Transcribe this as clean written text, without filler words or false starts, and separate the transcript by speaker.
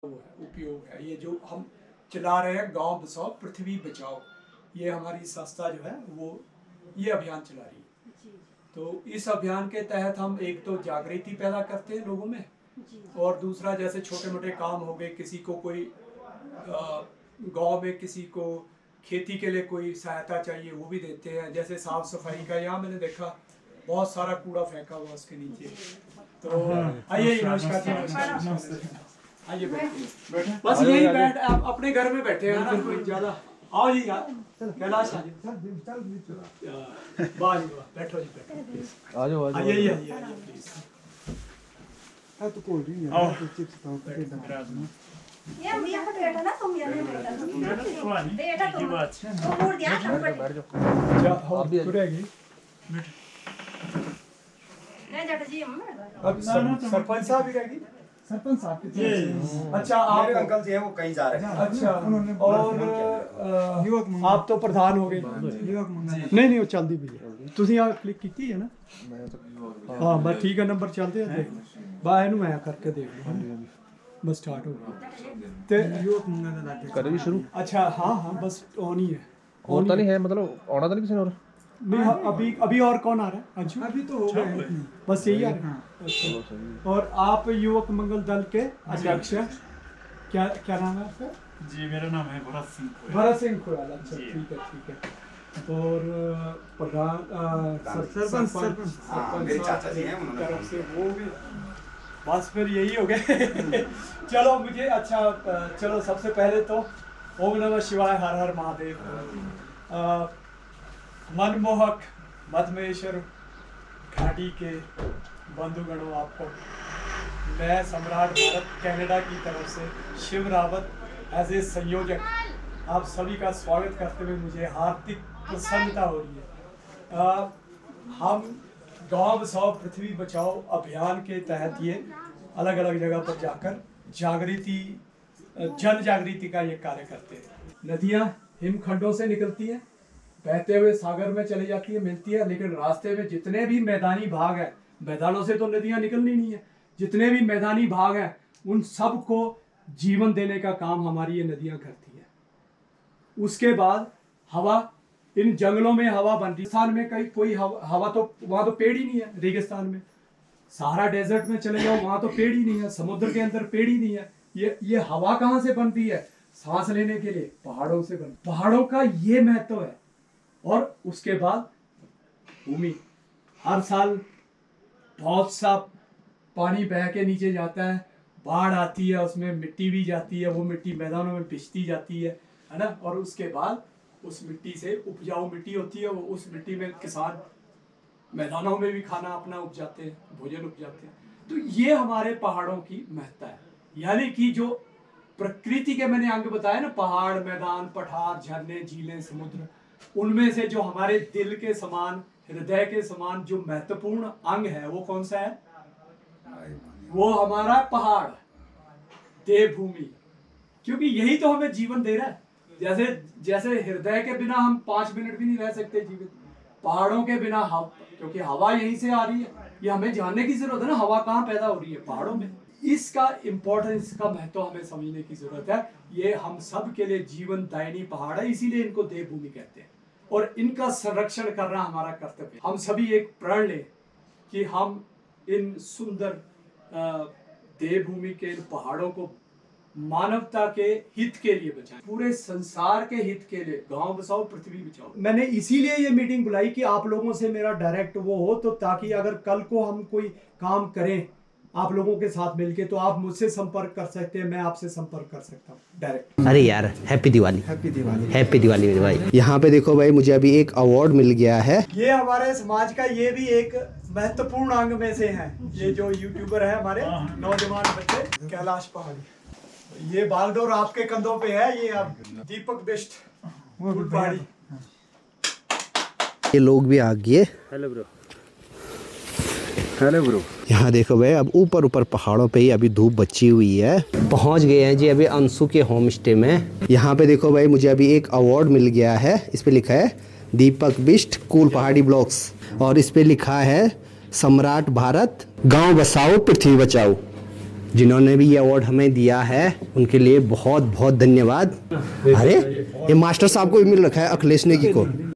Speaker 1: उपयोग है। ये जो हम चला रहे हैं गांव बसाओ पृथ्वी बचाओ, ये हमारी संस्था जो है वो ये अभियान चला रही है। तो इस अभियान के तहत हम एक तो जागृति पैदा करते हैं लोगों में, और दूसरा जैसे छोटे मोटे काम हो गए, किसी को कोई गांव में किसी को खेती के लिए कोई सहायता चाहिए वो भी देते हैं। जैसे साफ सफाई का, यहाँ मैंने देखा बहुत सारा कूड़ा फेंका हुआ उसके नीचे। तो आइए, नमस्कार जी, नमस्कार, आइए बैठिए। बस यही बैठ, आप अपने घर में बैठे हैं ना, कोई ज्यादा। आओ जी यार, कैलाश आ जाओ, वाह जी वाह, बैठो जी बैठो, आ जाओ आ जाओ, आइए आइए आइए प्लीज।
Speaker 2: तो कोल्ड ड्रिंक
Speaker 1: आओ,
Speaker 3: ये मियां का बेटा ना, तुम यार बेटा तुम तो मोड़ दिया
Speaker 1: आप भी रहेगी
Speaker 3: नहीं जट जी हम
Speaker 1: अब सरपंच साहब भी रहेगी।
Speaker 2: सरपंच साहब के
Speaker 1: अच्छा, आप
Speaker 4: अंकल जी हैं वो कहीं जा रहे हैं।
Speaker 1: अच्छा, और
Speaker 2: युवक
Speaker 1: आप तो प्रधान हो गए।
Speaker 2: युवक मंगल
Speaker 1: नहीं नहीं, वो चलती भी है, ਤੁਸੀਂ ਆ ਕਲਿੱਕ ਕੀਤੀ ਹੈ ਨਾ? ਹਾਂ ਬਸ ਠੀਕ ਹੈ, ਨੰਬਰ ਚੱਲਦੇ ਆ। ਬਾ ਇਹਨੂੰ ਐ ਕਰਕੇ ਦੇਖ ਲਓ, ਬਸ ਸਟਾਰਟ ਹੋ ਗਿਆ ਤੇ
Speaker 2: युवक मंगल ਦਾ ਲਾਗੇ
Speaker 5: करें शुरू।
Speaker 1: अच्छा हाँ हाँ, बस ऑन ही है।
Speaker 5: और तो नहीं है, मतलब आना तो नहीं किसी ने और?
Speaker 1: नहीं हाँ, अभी और कौन आ रहा है? अच्छा,
Speaker 2: अभी तो हो गए
Speaker 1: बस यही आ रहा है। अच्छा, और आप युवक मंगल दल के अध्यक्ष हैं, क्या क्या नाम है आपका?
Speaker 6: जी मेरा नाम है भरत सिंह।
Speaker 1: भरत सिंह खुराला। अच्छा ठीक है ठीक है। और प्रधान
Speaker 4: सरपंच मेरे चाचा जी हैं, उन्होंने
Speaker 1: तरफ से वो भी, बस फिर यही हो गए। चलो मुझे अच्छा, चलो सबसे पहले तो ओम नमः शिवाय, हर हर महादेव। मनमोहक मधमेश्वर घाटी के बंधुगणों, आपको मैं सम्राट भारत कनाडा की तरफ से शिव रावत एज ए संयोजक आप सभी का स्वागत करते हुए मुझे हार्दिक प्रसन्नता हो रही है। हम गांव बसाओ पृथ्वी बचाओ अभियान के तहत ये अलग अलग जगह पर जाकर जागृति, जन जागृति का ये कार्य करते हैं। नदियाँ हिमखंडों से निकलती हैं, बहते हुए सागर में चली जाती है, मिलती है, लेकिन रास्ते में जितने भी मैदानी भाग हैं, मैदानों से तो नदियाँ निकलनी नहीं है, जितने भी मैदानी भाग हैं उन सब को जीवन देने का काम हमारी ये नदियाँ करती है। उसके बाद हवा, इन जंगलों में हवा बनती है। रेगिस्तान में कहीं कोई हवा तो वहाँ तो पेड़ ही नहीं है। रेगिस्तान में, सहारा डेजर्ट में चले जाओ, वहाँ तो पेड़ ही नहीं है, समुद्र के अंदर पेड़ ही नहीं है। ये हवा कहाँ से बनती है? सांस लेने के लिए पहाड़ों से बनती। पहाड़ों का ये महत्व है। और उसके बाद भूमि, हर साल बहुत सा पानी बह के नीचे जाता है, बाढ़ आती है, उसमें मिट्टी भी जाती है, वो मिट्टी मैदानों में बिछती जाती है ना। और उसके बाद उस मिट्टी से उपजाऊ मिट्टी होती है, वो उस मिट्टी में किसान मैदानों में भी खाना अपना उपजाते हैं, भोजन उपजाते हैं। तो ये हमारे पहाड़ों की महत्ता है। यानी कि जो प्रकृति के मैंने अंग बताया ना, पहाड़, मैदान, पठार, झरने, झीलें, समुद्र, उनमें से जो हमारे दिल के समान, हृदय के समान जो महत्वपूर्ण अंग है वो कौन सा है? वो हमारा पहाड़, देवभूमि। क्योंकि यही तो हमें जीवन दे रहा है। जैसे जैसे हृदय के बिना हम 5 मिनट भी नहीं रह सकते जीवित, पहाड़ों के बिना क्योंकि हवा यहीं से आ रही है, ये हमें जानने की जरूरत है ना, हवा कहाँ पैदा हो रही है? पहाड़ों में। इसका इम्पोर्टेंस, इसका महत्व हमें समझने की जरूरत है। ये हम सब के लिए जीवन दायिनी पहाड़ है, इसीलिए इनको देवभूमि कहते हैं, और इनका संरक्षण करना हमारा कर्तव्य है। हम सभी एक प्रण लें कि हम इन सुंदर देवभूमि के इन पहाड़ों को मानवता के हित के लिए बचाएं, पूरे संसार के हित के लिए। गांव बसाओ पृथ्वी बचाओ। मैंने इसीलिए ये मीटिंग बुलाई कि आप लोगों से मेरा डायरेक्ट वो हो, तो ताकि अगर कल को हम कोई काम करें आप लोगों के साथ मिलके, तो आप मुझसे संपर्क कर सकते हैं, मैं आपसे संपर्क कर सकता हूँ डायरेक्ट।
Speaker 7: अरे यार, happy Diwali.
Speaker 2: Happy Diwali.
Speaker 7: Happy Diwali मेरे भाई। यहाँ पे देखो भाई, मुझे अभी एक अवार्ड मिल गया है।
Speaker 1: ये हमारे समाज का ये भी एक महत्वपूर्ण अंग में से है। ये जो यूट्यूबर है हमारे नौजवान बच्चे, कैलाश पहाड़ी, ये बागडोर आपके कंधों पे है। ये अब दीपक बिष्ट पहाड़ी,
Speaker 7: ये लोग भी आ गए।
Speaker 5: Hello bro. Hello bro.
Speaker 7: यहाँ देखो भाई, अब ऊपर ऊपर पहाड़ों पे ही अभी धूप बची हुई है। पहुँच गए हैं जी अभी अंशु के होम स्टे में। यहाँ पे देखो भाई, मुझे अभी एक अवार्ड मिल गया है। इस पे लिखा है दीपक बिष्ट कूल पहाड़ी ब्लॉग्स, और इस पे लिखा है सम्राट भारत गांव बसाओ पृथ्वी बचाओ। जिन्होंने भी ये अवार्ड हमें दिया है उनके लिए बहुत बहुत धन्यवाद। अरे ये मास्टर साहब को भी मिल रखा है, अखिलेश नेगी को।